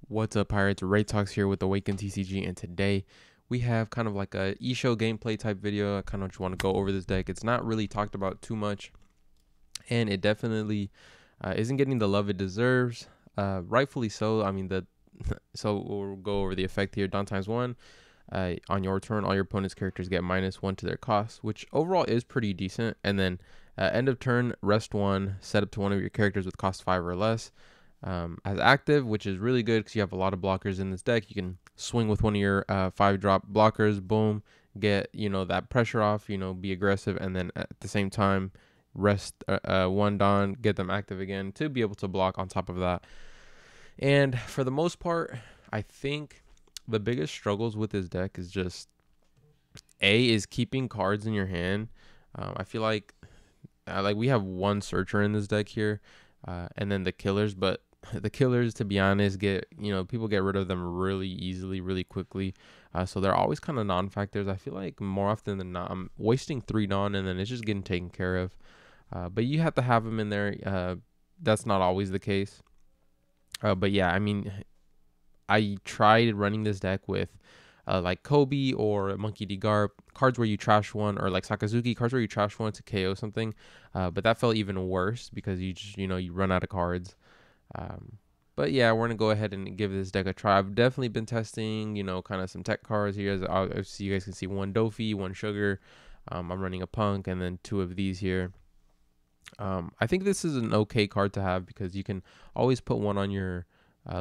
What's up, Pirates? Ray Talks here with Awaken TCG, and today we have kind of like a Issho gameplay type video. I kind of just want to go over this deck. It's not really talked about too much, and it definitely isn't getting the love it deserves. Rightfully so. I mean, so we'll go over the effect here. Dawn times 1. On your turn, all your opponent's characters get -1 to their cost, which overall is pretty decent. And then end of turn, rest 1, set up to one of your characters with cost 5 or less. As active, which is really good because you have a lot of blockers in this deck. You can swing with one of your 5-drop blockers, boom, get that pressure off, be aggressive, and then at the same time rest one Dawn, get them active again to be able to block on top of that. And for the most part, I think the biggest struggles with this deck is just is keeping cards in your hand. I feel like we have one searcher in this deck here, and then the killers, but the killers, to be honest, people get rid of them really easily, really quickly. So they're always kind of non-factors. I feel like more often than not, I'm wasting 3 Dawn and then it's just getting taken care of. But you have to have them in there. That's not always the case. But yeah, I mean, I tried running this deck with like Kobe or Monkey D. Garp, cards where you trash one, or like Sakazuki, cards where you trash one to KO something. But that felt even worse because you just, you run out of cards. But yeah, we're gonna go ahead and give this deck a try. I've definitely been testing, kind of some tech cards here. As you guys can see, 1 Dofi, 1 Sugar. I'm running a Punk and then 2 of these here. I think this is an okay card to have because you can always put one on your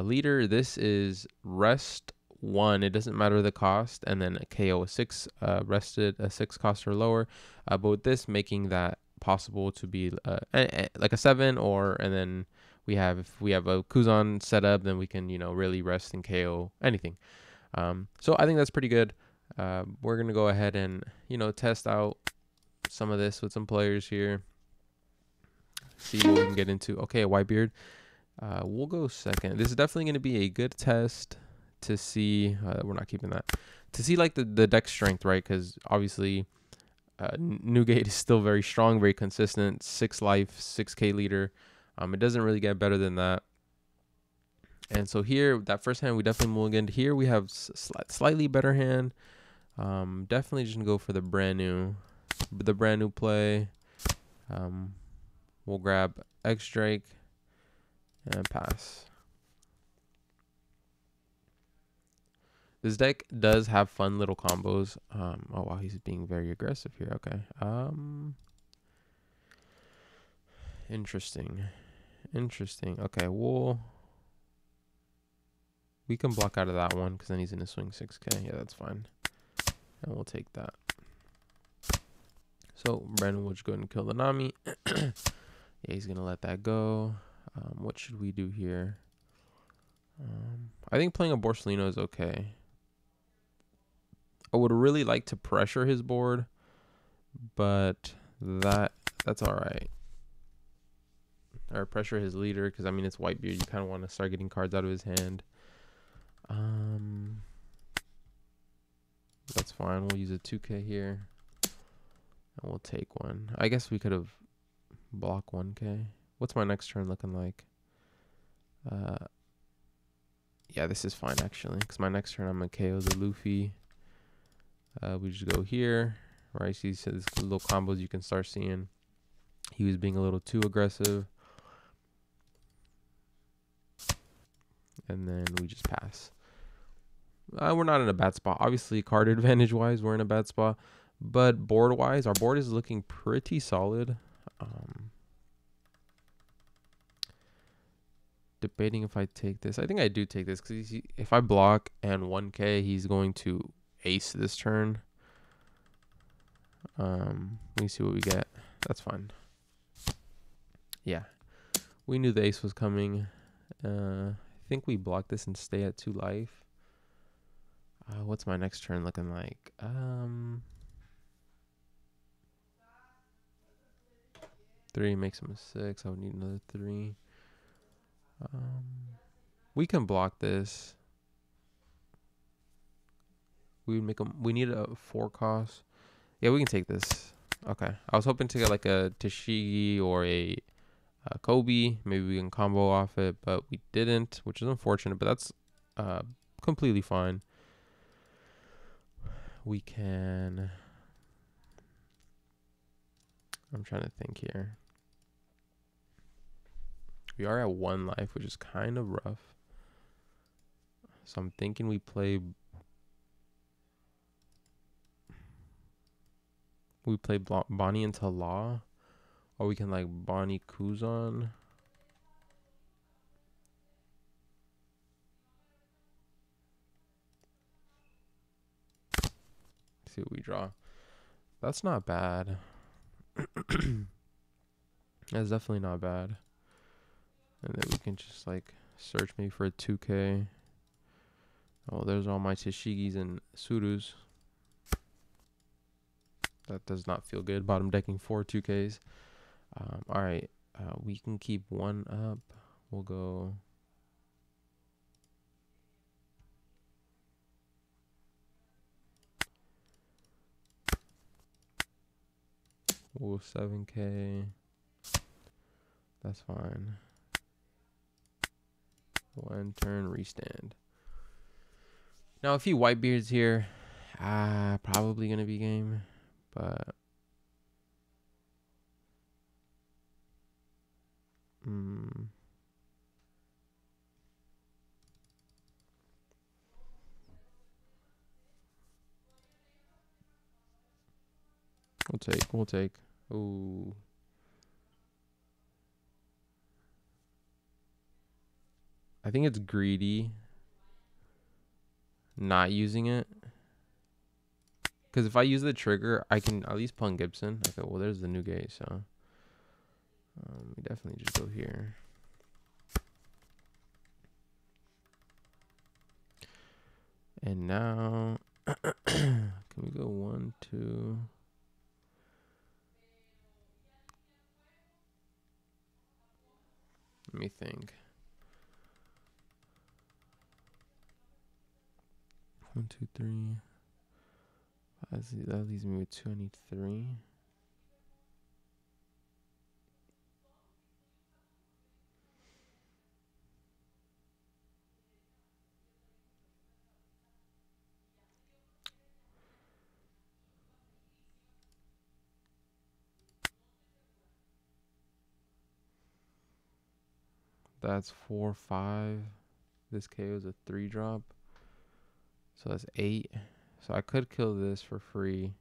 leader. This is rest 1. It doesn't matter the cost, and then a KO a 6, rested a 6 cost or lower. But with this, making that possible to be like a 7, and then if we have a Kuzan set up, then we can really rest and KO anything. So I think that's pretty good. We're gonna go ahead and test out some of this with some players here. See what we can get into. Okay, a Whitebeard. We'll go second. This is definitely going to be a good test to see. We're not keeping that. To see like the deck strength, right? Because obviously Newgate is still very strong, very consistent. 6 life, 6k leader. It doesn't really get better than that. And so here, that first hand, we definitely mulliganed. Here we have slightly better hand. Definitely just going to go for the brand new play. We'll grab X-Drake and pass. This deck does have fun little combos. Oh wow, he's being very aggressive here. Okay. Interesting. Okay, we can block out of that one because then he's gonna swing 6k. Yeah, that's fine. And we'll take that. So Brandon will just go ahead and kill the Nami. Yeah, he's going to let that go. What should we do here? I think playing a Borsellino is okay. I would really like to pressure his board, but that's all right. Or pressure his leader, because, I mean, it's Whitebeard. You kind of want to start getting cards out of his hand. That's fine. We'll use a 2k here. And we'll take one. I guess we could have blocked 1k. What's my next turn looking like? Yeah, this is fine actually, because my next turn I'm gonna KO the Luffy. We just go here, right? See these little combos you can start seeing. He was being a little too aggressive, and then we just pass. We're not in a bad spot. Obviously, card advantage wise, we're in a bad spot. But board-wise, our board is looking pretty solid. Debating if I take this. I think I do take this because if I block and 1k, he's going to ace this turn. Let me see what we get. That's fine. Yeah. We knew the ace was coming. I think we block this and stay at 2 life. What's my next turn looking like? 3 makes him a 6. I would need another 3. We can block this. We need a 4 cost. Yeah, we can take this. Okay. I was hoping to get like a Tashigi or a Kobe. Maybe we can combo off it, but we didn't, which is unfortunate. But completely fine. We can, I'm trying to think here. We are at 1 life, which is kind of rough. So I'm thinking we play Bonnie into Law, or we can like Bonnie Kuzan. See what we draw. That's not bad. That's definitely not bad. And then we can just like search maybe for a 2K. Oh, there's all my Tashigis and Surus. That does not feel good. Bottom decking 4 2Ks. All right. We can keep 1 up. We'll go. We'll 7K. That's fine. 1 turn restand. Now, if he Whitebeard's here, probably gonna be game, but we'll take. Ooh. I think it's greedy not using it. Because if I use the trigger, I can at least pun Gibson. Okay, well, there's the new gate, so we definitely just go here. And now, can we go 1, 2? Let me think. 1, 2, 3. That leaves me with 2. I need 3. That's 4, 5. This KO is a 3 drop. So that's 8. So I could kill this for free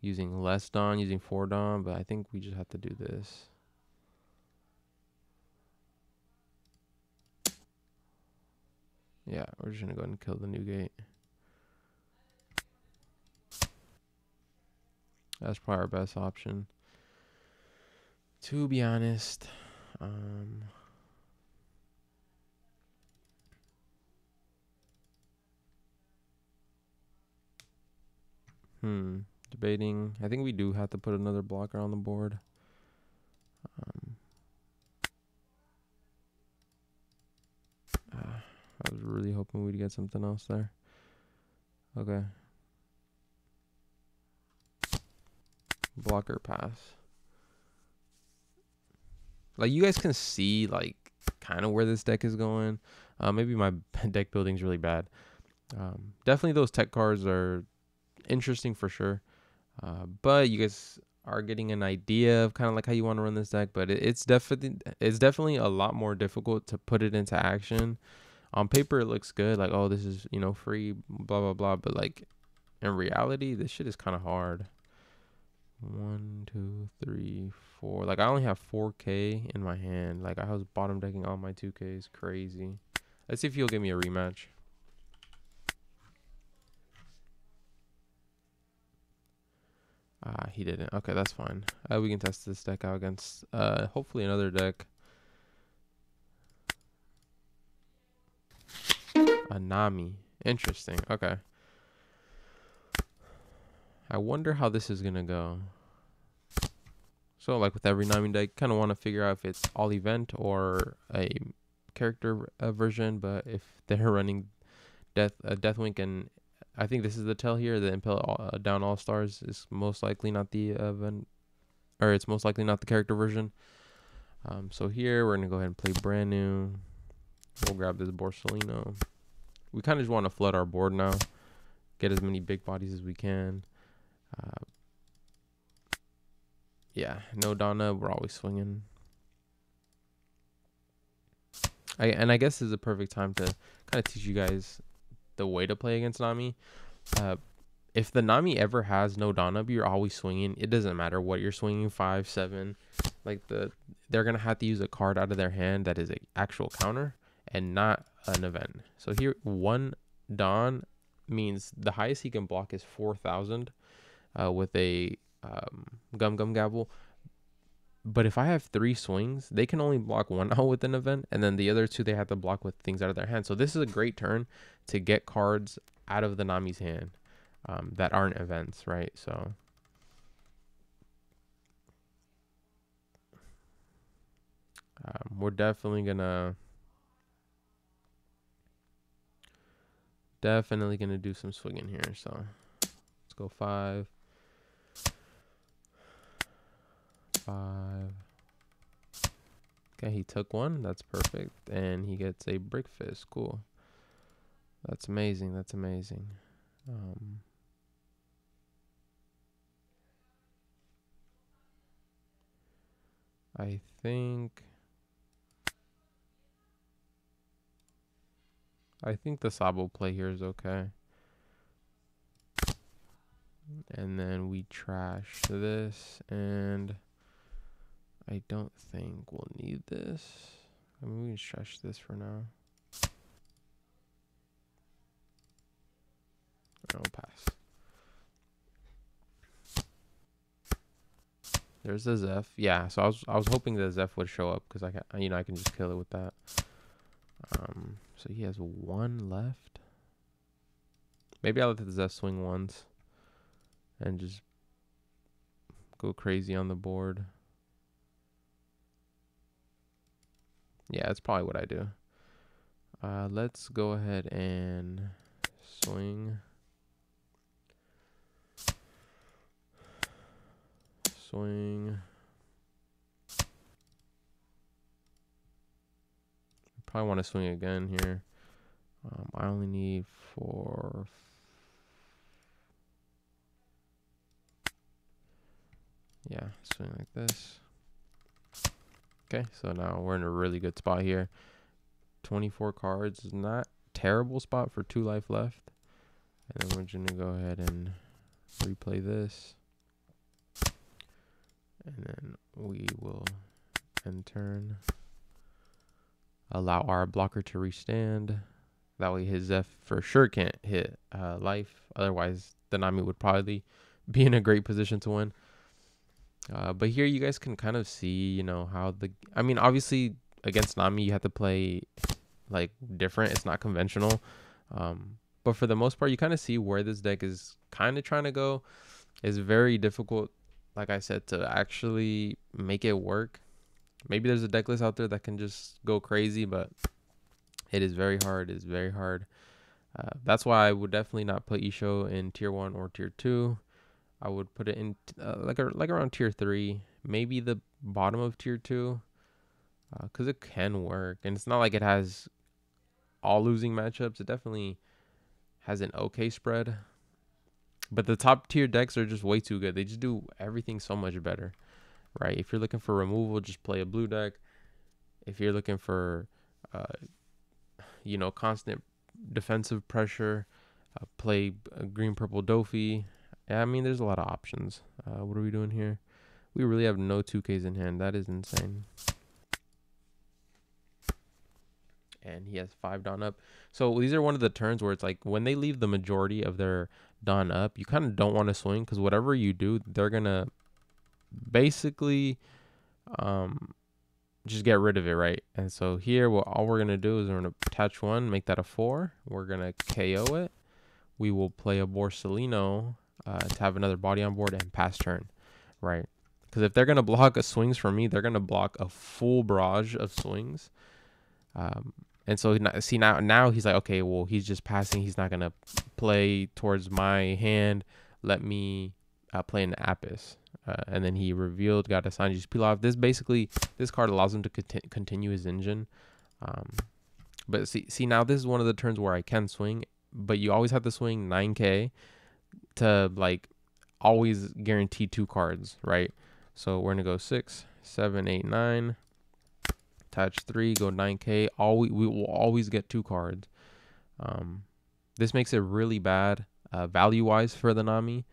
using less Dawn, using 4 Dawn, but I think we just have to do this. Yeah, we're just gonna go ahead and kill the new gate. That's probably our best option, to be honest. Debating. I think we do have to put another blocker on the board. I was really hoping we'd get something else there. Okay. Blocker pass. Like, you guys can see, like, kind of where this deck is going. Maybe my deck building's really bad. Definitely those tech cards are interesting for sure. But you guys are getting an idea of kind of like how you want to run this deck. But it's definitely a lot more difficult to put it into action. On paper, it looks good. Like, oh, this is, free, blah, blah, blah. But, like, in reality, this shit is kind of hard. 1, 2, 3, 4. Like, I only have 4K in my hand. Like, I was bottom decking all my 2Ks. Crazy. Let's see if he'll give me a rematch. He didn't. Okay, that's fine. We can test this deck out against hopefully another deck. A Nami. Interesting. Okay. I wonder how this is gonna go. So, like with every Nami deck, kind of want to figure out if it's all event or a character version. But if they're running Deathwink, and I think this is the tell here, the Impel down All Stars is most likely not the event, or it's most likely not the character version. So here we're gonna go ahead and play brand new. We'll grab this Borsellino. we kind of just want to flood our board now, get as many big bodies as we can. Yeah, no Donna, we're always swinging. I guess this is a perfect time to kind of teach you guys the way to play against Nami. If the Nami ever has no Donna, you're always swinging. It doesn't matter what you're swinging, 5, 7. Like they're gonna have to use a card out of their hand that is an actual counter and not an event. So here, 1 Dawn means the highest he can block is 4,000 with a Gum Gum Gabble. But if I have 3 swings, they can only block 1 out with an event, and then the other 2 they have to block with things out of their hand. So this is a great turn to get cards out of the Nami's hand that aren't events, right? So we're definitely gonna do some swinging here. So let's go 5. 5. Okay, he took 1. That's perfect. And he gets a Brick Fist. Cool. That's amazing. That's amazing. I think the Sabo play here is okay. And then we trash this, and I don't think we'll need this. I mean, we can trash this for now. I'll pass. There's the Zeph. Yeah, so I was hoping the Zeph would show up because I can just kill it with that. So he has 1 left. Maybe I'll let the Zeph swing once and just go crazy on the board. Yeah, that's probably what I do. Let's go ahead and swing. Probably want to swing again here. I only need 4. Yeah, swing like this. Okay, so now we're in a really good spot here. 24 cards is not terrible spot for 2 life left. And then we're going to go ahead and replay this. And then we will end turn. Allow our blocker to restand. That way his Zeph for sure can't hit life. Otherwise, the Nami would probably be in a great position to win. But here you guys can kind of see, how obviously against Nami, you have to play like different. It's not conventional. But for the most part, you kind of see where this deck is kind of trying to go. It's very difficult, like I said, to actually make it work. Maybe there's a deck list out there that can just go crazy, but it is very hard. It's very hard. That's why I would definitely not put Issho in tier 1 or tier 2. I would put it in like around tier 3, maybe the bottom of tier 2, because it can work. And it's not like it has all losing matchups. It definitely has an okay spread. But the top tier decks are just way too good. They just do everything so much better, right? If you're looking for removal, just play a blue deck. If you're looking for, constant defensive pressure, play a green-purple Dofi. Yeah, there's a lot of options. What are we doing here? We really have no 2Ks in hand. That is insane. And he has 5 Dawn up. So these are one of the turns where it's like when they leave the majority of their Dawn up, you kind of don't want to swing because whatever you do, they're going to basically just get rid of it, right? And so here, all we're going to do is we're going to attach 1, make that a 4. We're going to KO it. We will play a Borsalino to have another body on board and pass turn, right? Because if they're going to block a swings for me, they're going to block a full barrage of swings. And so see now he's like, okay, well, he's just passing. He's not going to play towards my hand. Let me play an Apis. And then he revealed, got a Sanji's Pilaf. This card allows him to continue his engine. But see now this is one of the turns where I can swing, but you always have to swing 9k to like always guarantee 2 cards, right? So we're gonna go 6, 7, 8, 9. Attach 3, go 9k. We will always get 2 cards. This makes it really bad value wise for the Nami.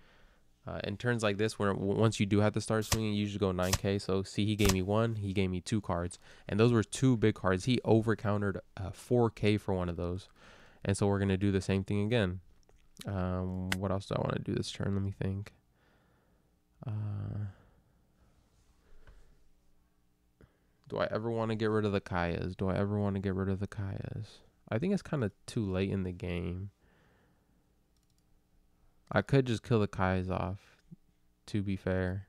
In turns like this, where once you do have to start swinging, you usually go 9k. So see, he gave me 1, he gave me 2 cards, and those were 2 big cards. He over countered 4k for one of those, and so we're gonna do the same thing again. What else do I want to do this turn? Let me think. Do I ever want to get rid of the Kayas? I think it's kind of too late in the game. I could just kill the Kayas off, to be fair.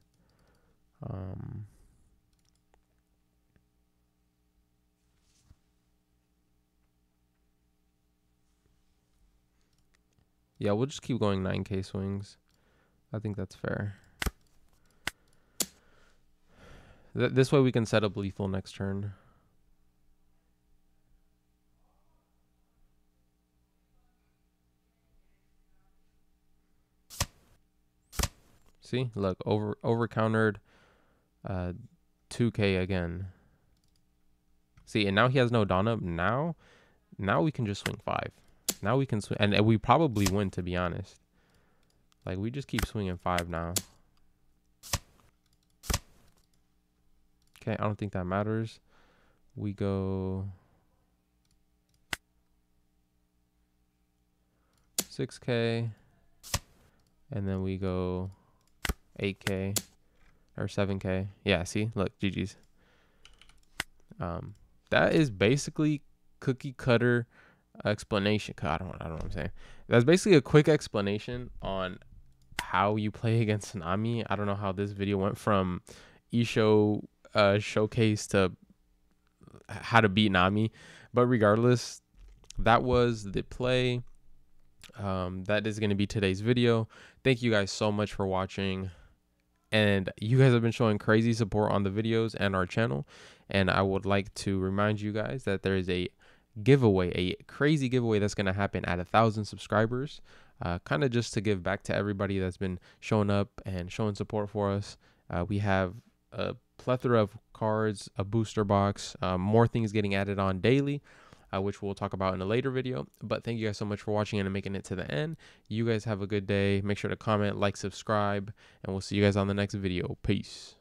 Yeah, we'll just keep going 9k swings. I think that's fair. This way we can set up lethal next turn. See, look, over countered 2k again. See, and now he has no dawn up. Now we can just swing 5. Now we can swing, and we probably win, to be honest. Like, we just keep swinging 5 now. Okay, I don't think that matters. We go 6k, and then we go 8k or 7k. Yeah, see, look, GG's. That is basically cookie cutter explanation. I don't know what I'm saying. That's basically a quick explanation on how you play against Nami. I don't know how this video went from Issho showcase to how to beat Nami, but regardless, that was the play. That is going to be today's video. Thank you guys so much for watching, and you guys have been showing crazy support on the videos and our channel, and I would like to remind you guys that there is a giveaway, a crazy giveaway that's going to happen at 1,000 subscribers, kind of just to give back to everybody that's been showing up and showing support for us. We have a plethora of cards, a booster box, more things getting added on daily, which we'll talk about in a later video. But thank you guys so much for watching and making it to the end. You guys have a good day. Make sure to comment, like, subscribe, and we'll see you guys on the next video. Peace.